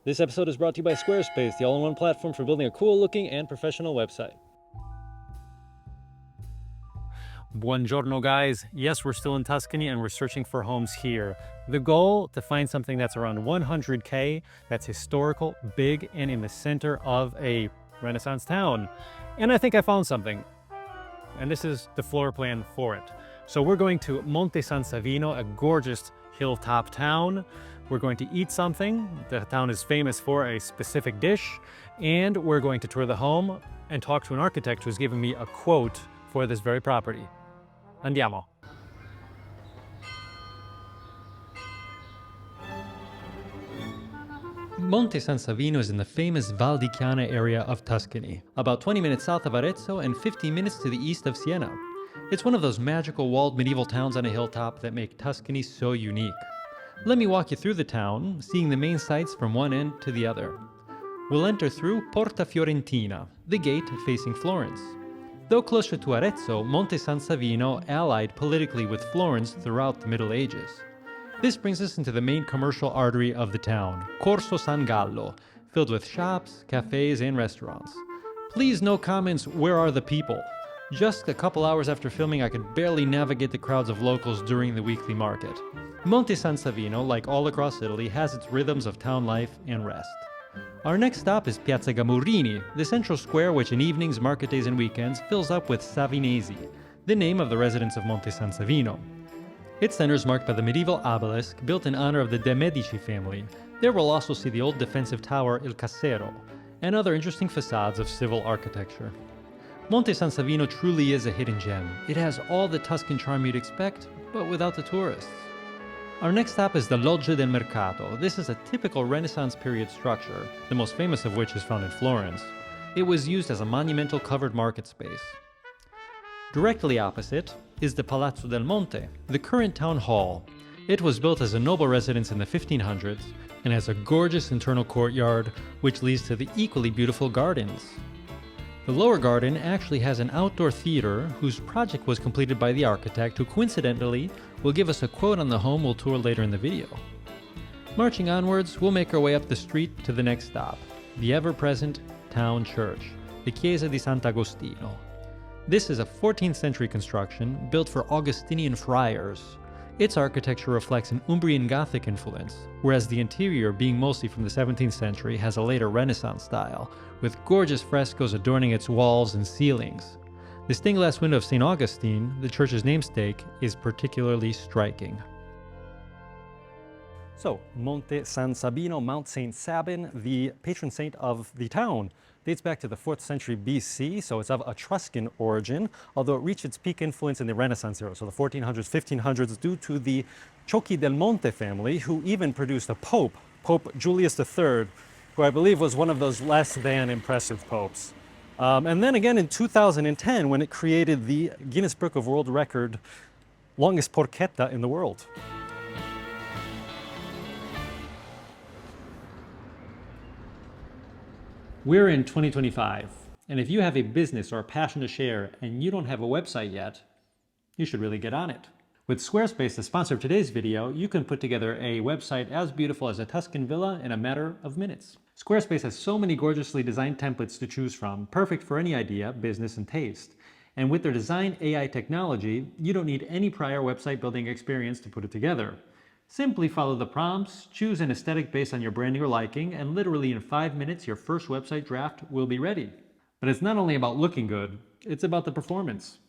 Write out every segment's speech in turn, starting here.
This episode is brought to you by Squarespace, the all-in-one platform for building a cool-looking and professional website. Buongiorno, guys. Yes, we're still in Tuscany and we're searching for homes here. The goal, to find something that's around 100K, that's historical, big, and in the center of a Renaissance town. And I think I found something. And this is the floor plan for it. So we're going to Monte San Savino, a gorgeous hilltop town. We're going to eat something. The town is famous for a specific dish. And we're going to tour the home and talk to an architect who's giving me a quote for this very property. Andiamo. Monte San Savino is in the famous Val di Chiana area of Tuscany, about 20 minutes south of Arezzo and 15 minutes to the east of Siena. It's one of those magical walled medieval towns on a hilltop that make Tuscany so unique. Let me walk you through the town, seeing the main sights from one end to the other. We'll enter through Porta Fiorentina, the gate facing Florence. Though closer to Arezzo, Monte San Savino allied politically with Florence throughout the Middle Ages. This brings us into the main commercial artery of the town, Corso San Gallo, filled with shops, cafes, and restaurants. Please no comments, where are the people? Just a couple hours after filming, I could barely navigate the crowds of locals during the weekly market. Monte San Savino, like all across Italy, has its rhythms of town life and rest. Our next stop is Piazza Gamurini, the central square which in evenings, market days, and weekends fills up with Savinesi, the name of the residents of Monte San Savino. Its center is marked by the medieval obelisk built in honor of the De Medici family. There we'll also see the old defensive tower Il Cassero, and other interesting facades of civil architecture. Monte San Savino truly is a hidden gem. It has all the Tuscan charm you'd expect, but without the tourists. Our next stop is the Loggia del Mercato. This is a typical Renaissance period structure, the most famous of which is found in Florence. It was used as a monumental covered market space. Directly opposite is the Palazzo del Monte, the current town hall. It was built as a noble residence in the 1500s and has a gorgeous internal courtyard which leads to the equally beautiful gardens. The lower garden actually has an outdoor theater whose project was completed by the architect, who coincidentally will give us a quote on the home we'll tour later in the video. Marching onwards, we'll make our way up the street to the next stop, the ever-present town church, the Chiesa di Sant'Agostino. This is a 14th century construction built for Augustinian friars. Its architecture reflects an Umbrian Gothic influence, whereas the interior, being mostly from the 17th century, has a later Renaissance style, with gorgeous frescoes adorning its walls and ceilings. The stained glass window of St. Augustine, the church's namesake, is particularly striking. So, Monte San Savino, Mount St. Sabin, the patron saint of the town, dates back to the 4th century BC, so it's of Etruscan origin, although it reached its peak influence in the Renaissance era, so the 1400s, 1500s, due to the Ciocchi del Monte family, who even produced a pope, Pope Julius III, who I believe was one of those less than impressive popes. And then again in 2010, when it created the Guinness Book of World Record longest porchetta in the world. We're in 2025, and if you have a business or a passion to share and you don't have a website yet, you should really get on it. With Squarespace, the sponsor of today's video, you can put together a website as beautiful as a Tuscan villa in a matter of minutes. Squarespace has so many gorgeously designed templates to choose from, perfect for any idea, business, and taste. And with their design AI technology, you don't need any prior website building experience to put it together. Simply follow the prompts, choose an aesthetic based on your branding or liking, and literally in 5 minutes, your first website draft will be ready. But it's not only about looking good, it's about the performance.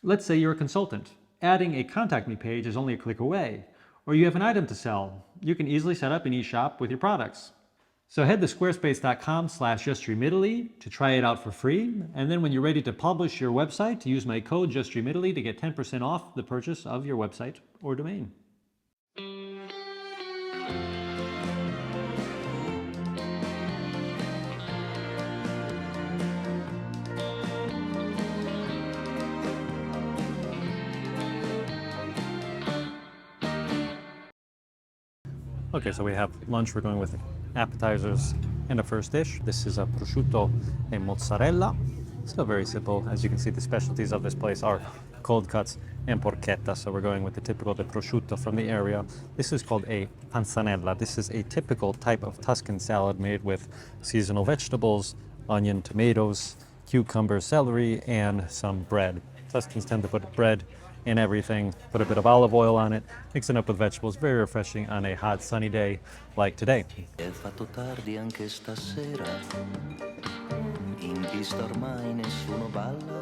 Let's say you're a consultant. Adding a contact me page is only a click away. Or you have an item to sell. You can easily set up an e-shop with your products. So head to squarespace.com/JustDreamItaly to try it out for free. And then when you're ready to publish your website, use my code JustDreamItaly to get 10% off the purchase of your website or domain. Okay, so we have lunch. We're going with appetizers and a first dish. This is a prosciutto e mozzarella Still very simple. As you can see, the specialties of this place are cold cuts and porchetta. So we're going with the typical de prosciutto from the area. This is called a panzanella. This is a typical type of Tuscan salad made with seasonal vegetables, onion, tomatoes, cucumber, celery, and some bread. Tuscans tend to put bread in everything, put a bit of olive oil on it, mix it up with vegetables. Very refreshing on a hot, sunny day like today. È fatto tardi anche stasera, in pista ormai nessuno balla,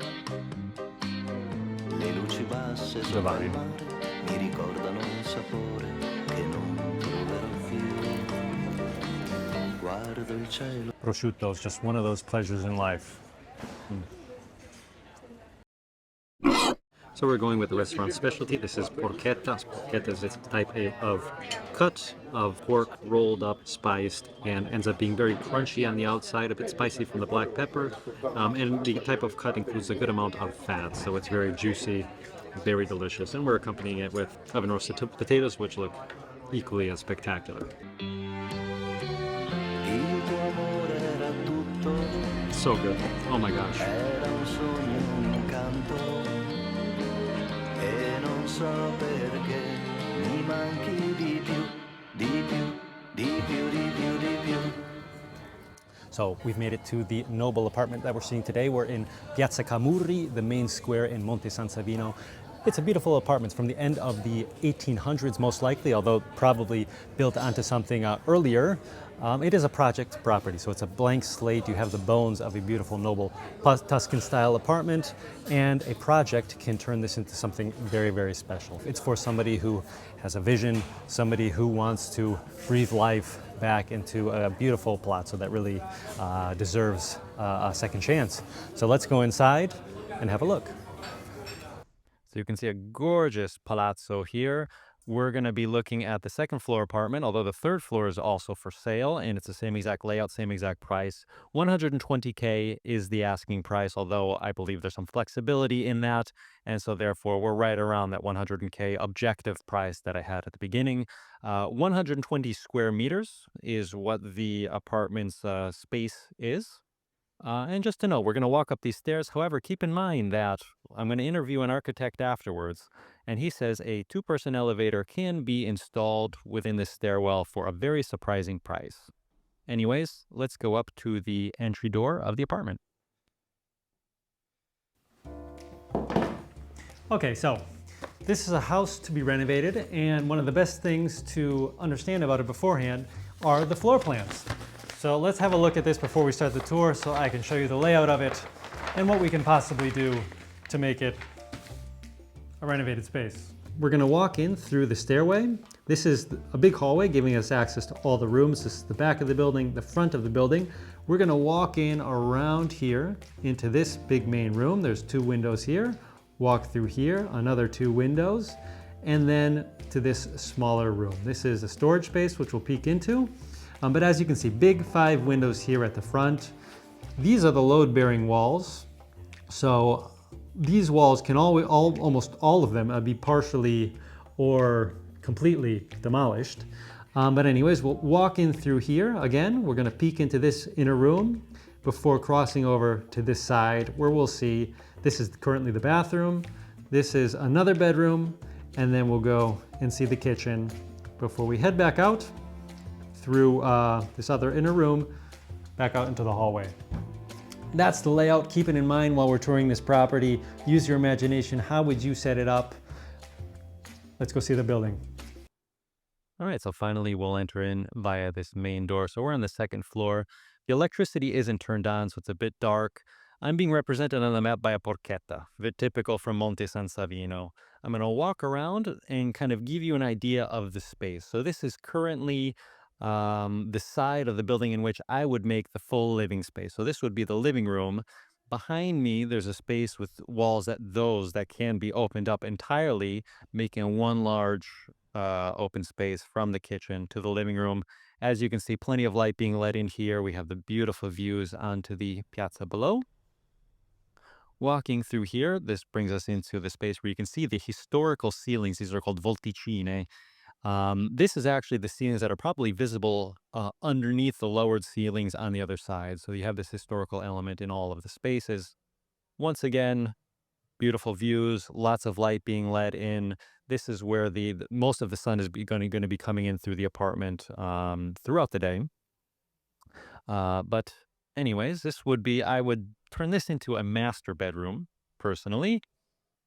le luci basse sopra il mare mi ricordano un sapore che non troverò più. Guardo il cielo. Prosciutto is just one of those pleasures in life. So we're going with the restaurant specialty. This is porchetta. Porchetta is this type of cut of pork rolled up, spiced, and ends up being very crunchy on the outside, a bit spicy from the black pepper. And the type of cut includes a good amount of fat, so it's very juicy, very delicious. And we're accompanying it with oven roasted potatoes, which look equally as spectacular. Il tuo amore era tutto, So good. Oh my gosh. era un sogno, un incanto, e non so perché mi manchi di più, di più, di più, di più, di più. So we've made it to the noble apartment that we're seeing today. We're in Piazza Camurri, the main square in Monte San Savino. It's a beautiful apartment from the end of the 1800s, most likely, although probably built onto something earlier. It is a project property, so it's a blank slate. You have the bones of a beautiful, noble Tuscan-style apartment, and a project can turn this into something very, very special. It's for somebody who has a vision, somebody who wants to breathe life back into a beautiful palazzo that really deserves a second chance. So let's go inside and have a look. So you can see a gorgeous palazzo here. We're going to be looking at the second floor apartment, although the third floor is also for sale, and it's the same exact layout, same exact price. 120K is the asking price, although I believe there's some flexibility in that, and so therefore we're right around that 100K objective price that I had at the beginning. 120 square meters is what the apartment's space is. And just to know, we're going to walk up these stairs. However, keep in mind that I'm going to interview an architect afterwards, and he says a two-person elevator can be installed within this stairwell for a very surprising price. Anyways, let's go up to the entry door of the apartment. Okay, so this is a house to be renovated, and one of the best things to understand about it beforehand are the floor plans. So let's have a look at this before we start the tour so I can show you the layout of it and what we can possibly do to make it a renovated space. We're going to walk in through the stairway. This is a big hallway giving us access to all the rooms. This is the back of the building, the front of the building. We're going to walk in around here into this big main room. There's two windows here. Walk through here, another two windows, and then to this smaller room. This is a storage space which we'll peek into. But as you can see, big 5 windows here at the front. These are the load-bearing walls. So these walls can almost all of them be partially or completely demolished. But anyways, we'll walk in through here. Again, we're gonna peek into this inner room before crossing over to this side where we'll see this is currently the bathroom. This is another bedroom, and then we'll go and see the kitchen before we head back out through this other inner room, back out into the hallway. That's the layout. Keep it in mind while we're touring this property. Use your imagination. How would you set it up? Let's go see the building. All right, so finally we'll enter in via this main door. So we're on the second floor. The electricity isn't turned on, so it's a bit dark. I'm being represented on the map by a porchetta, a bit typical from Monte San Savino. I'm gonna walk around and kind of give you an idea of the space. So this is currently the side of the building in which I would make the full living space. So this would be the living room. Behind me, there's a space with walls that can be opened up entirely, making one large open space from the kitchen to the living room. As you can see, plenty of light being let in here. We have the beautiful views onto the piazza below. Walking through here, this brings us into the space where you can see the historical ceilings. These are called volticine. This is actually the ceilings that are probably visible underneath the lowered ceilings on the other side. So you have this historical element in all of the spaces. Once again, beautiful views, lots of light being let in. This is where most of the sun is going to be coming in through the apartment throughout the day. But anyways, I would turn this into a master bedroom, personally.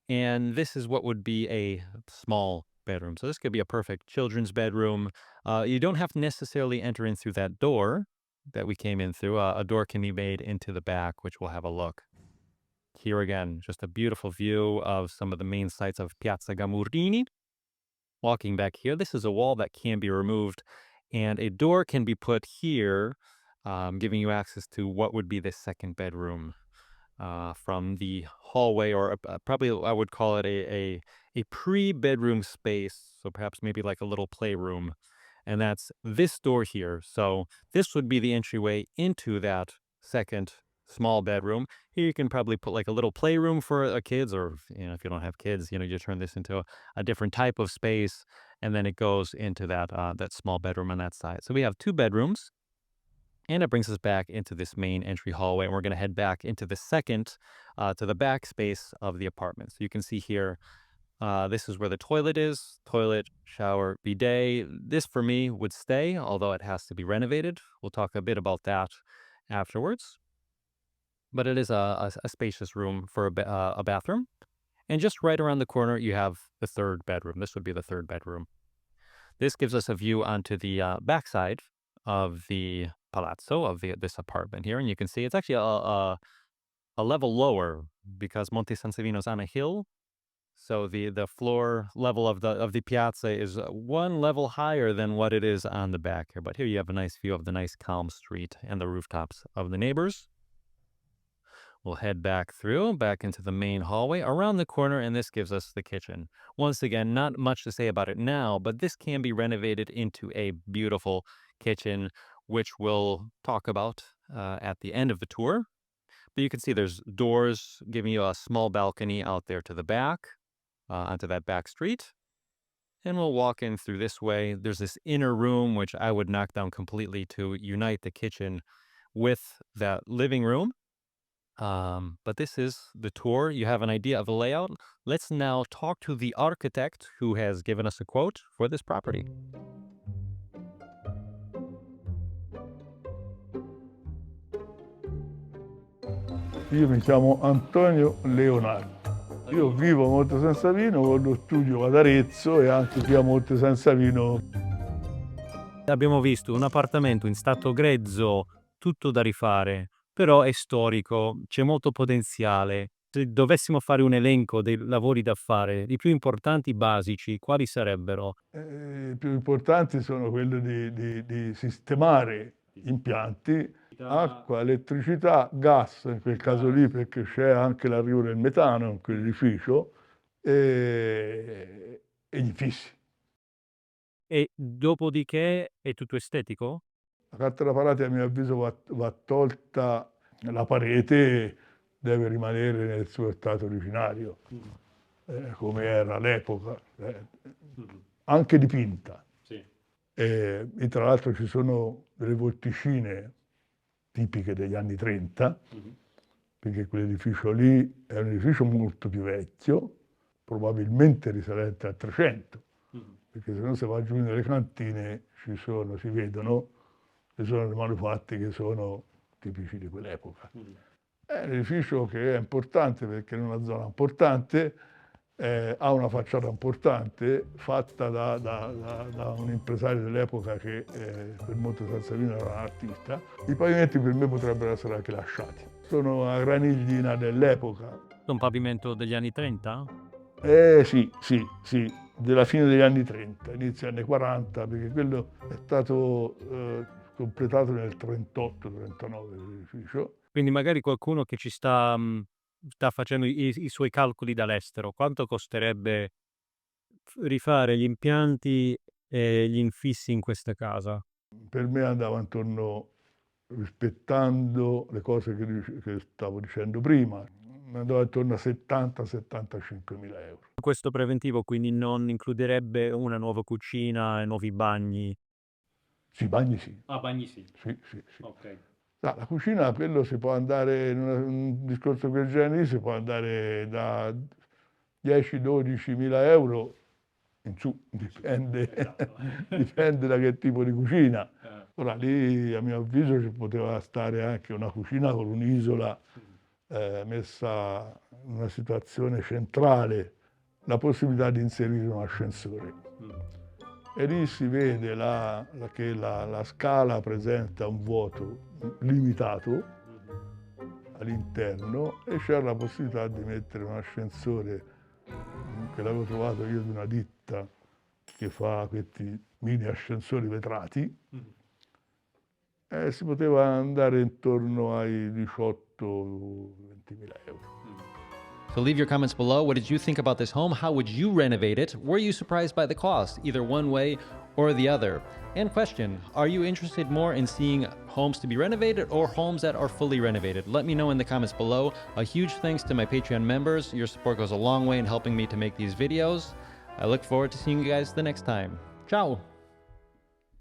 And this is what would be a small bedroom. So this could be a perfect children's bedroom. You don't have to necessarily enter in through that door that we came in through. A door can be made into the back, which we'll have a look. Here again, just a beautiful view of some of the main sites of Piazza Gamurini. Walking back here, this is a wall that can be removed, and a door can be put here, giving you access to what would be the second bedroom from the hallway, or probably I would call it a pre-bedroom space, so perhaps maybe like a little playroom. And that's this door here. So this would be the entryway into that second small bedroom. Here you can probably put like a little playroom for kids, or if you don't have kids, you turn this into a different type of space, and then it goes into that small bedroom on that side. So we have two bedrooms. And it brings us back into this main entry hallway, and we're going to head back into the second, to the back space of the apartment. So you can see here, this is where the toilet is. Toilet, shower, bidet. This for me would stay, although it has to be renovated. We'll talk a bit about that afterwards. But it is a spacious room for a bathroom. And just right around the corner, you have the third bedroom. This would be the third bedroom. This gives us a view onto the backside of the palazzo, of this apartment here. And you can see it's actually a level lower because Monte San Savino is on a hill. So the floor level of the piazza is one level higher than what it is on the back here. But here you have a nice view of the nice calm street and the rooftops of the neighbors. We'll head back into the main hallway, around the corner, and this gives us the kitchen. Once again, not much to say about it now, but this can be renovated into a beautiful kitchen, which we'll talk about at the end of the tour. But you can see there's doors giving you a small balcony out there to the back, onto that back street. And we'll walk in through this way. There's this inner room, which I would knock down completely to unite the kitchen with that living room. But this is the tour. You have an idea of the layout. Let's now talk to the architect who has given us a quote for this property. Io mi chiamo Antonio Leonardo. Io vivo a Monte San Savino, ho lo studio ad Arezzo e anche qui a Monte San Savino. Abbiamo visto un appartamento in stato grezzo, tutto da rifare, però è storico, c'è molto potenziale. Se dovessimo fare un elenco dei lavori da fare, i più importanti basici, quali sarebbero? I più importanti sono quelli di sistemare gli impianti, acqua, elettricità, gas, in quel caso lì perché c'è anche l'arrivo del metano in quell'edificio, e gli infissi. E dopodiché è tutto estetico? La carta da parete a mio avviso va tolta, la parete deve rimanere nel suo stato originario, come era all'epoca, anche dipinta. Sì. E tra l'altro ci sono delle vorticine tipiche degli anni 30, perché quell'edificio lì è un edificio molto più vecchio, probabilmente risalente al 300, perché se no se va giù nelle cantine si vedono, ci sono dei manufatti che sono tipici di quell'epoca. È un edificio che è importante perché è in una zona importante, ha una facciata importante, fatta da un impresario dell'epoca che per Monte San Savino era un artista. I pavimenti per me potrebbero essere anche lasciati. Sono a graniglina dell'epoca. Un pavimento degli anni 30? Sì, della fine degli anni 30, inizio anni 40, perché quello è stato completato nel 38-39 l'edificio. Quindi magari qualcuno che ci sta facendo i suoi calcoli dall'estero, quanto costerebbe rifare gli impianti e gli infissi in questa casa? Per me andava intorno, rispettando le cose che stavo dicendo prima, andava intorno a 70-75 mila euro. Questo preventivo quindi non includerebbe una nuova cucina e nuovi bagni? Sì, bagni sì. Ah, bagni sì. Sì. Ok. La cucina, quello si può andare, in un discorso del genere, si può andare da 10-12 mila euro in su, dipende, dipende da che tipo di cucina. Ora lì, a mio avviso, ci poteva stare anche una cucina con un'isola messa in una situazione centrale, la possibilità di inserire un ascensore. E lì si vede che la scala presenta un vuoto limitato all'interno e c'era la possibilità di mettere un ascensore che l'avevo trovato io di una ditta che fa questi mini ascensori vetrati e si poteva andare intorno ai 18-20 mila euro. So leave your comments below. What did you think about this home? How would you renovate it? Were you surprised by the cost, either one way or the other? And question, are you interested more in seeing homes to be renovated or homes that are fully renovated? Let me know in the comments below. A huge thanks to my Patreon members. Your support goes a long way in helping me to make these videos. I look forward to seeing you guys the next time. Ciao!